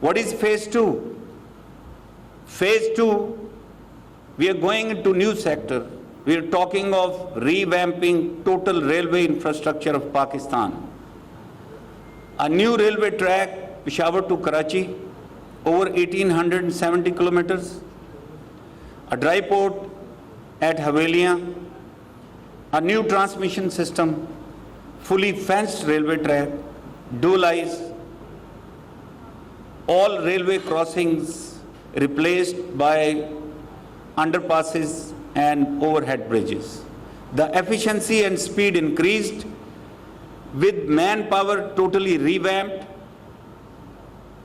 What is phase two? Phase two, we are going into new sector. We are talking of revamping total railway infrastructure of Pakistan. A new railway track, Peshawar to Karachi, over 1870 kilometers. A dry port at Haveliya, a new transmission system, fully fenced railway track, dual eyes, all railway crossings replaced by underpasses and overhead bridges. The efficiency and speed increased with manpower totally revamped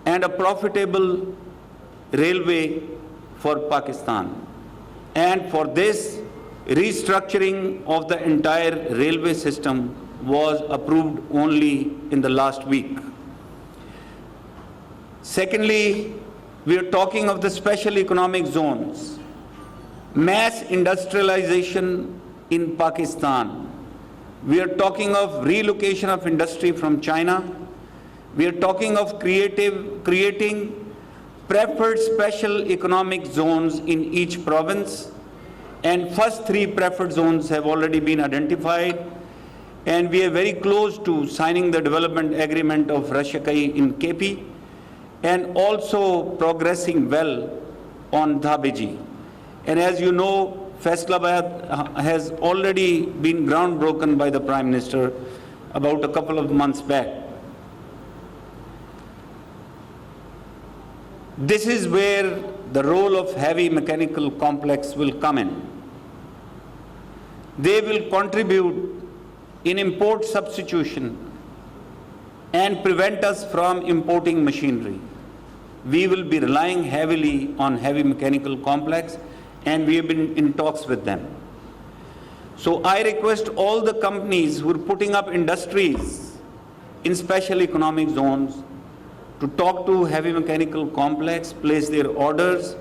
and a profitable railway for Pakistan. And for this, restructuring of the entire railway system was approved only in the last week. Secondly, we are talking of the special economic zones. Mass industrialization in Pakistan. We are talking of relocation of industry from China. We are talking of creating preferred special economic zones in each province. And first 3 preferred zones have already been identified. And we are very close to signing the development agreement of Rashakai in KP and also progressing well on Dhabeji. And as you know, Faisalabad has already been groundbroken by the Prime Minister about a couple of months back. This is where the role of heavy mechanical complex will come in. They will contribute in import substitution and prevent us from importing machinery. We will be relying heavily on heavy mechanical complex, and we have been in talks with them. So I request all the companies who are putting up industries in special economic zones to talk to heavy mechanical complex, place their orders,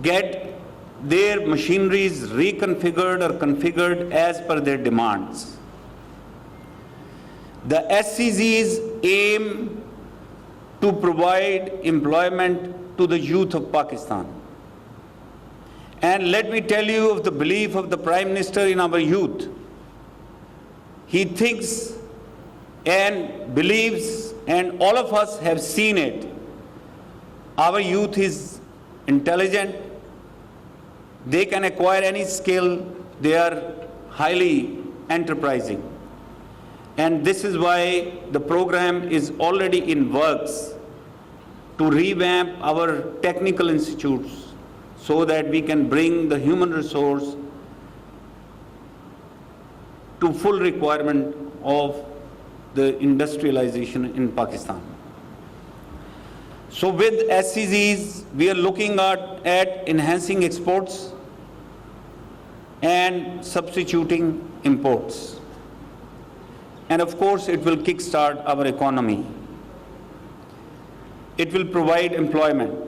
get their machineries reconfigured or configured as per their demands. The SCZs aim to provide employment to the youth of Pakistan. And let me tell you of the belief of the Prime Minister in our youth. He thinks and believes, and all of us have seen it, our youth is intelligent, they can acquire any skill, they are highly enterprising. And this is why the program is already in works to revamp our technical institutes so that we can bring the human resource to full requirement of the industrialization in Pakistan. So with SCZs, we are looking at enhancing exports and substituting imports. And of course, it will kickstart our economy. It will provide employment.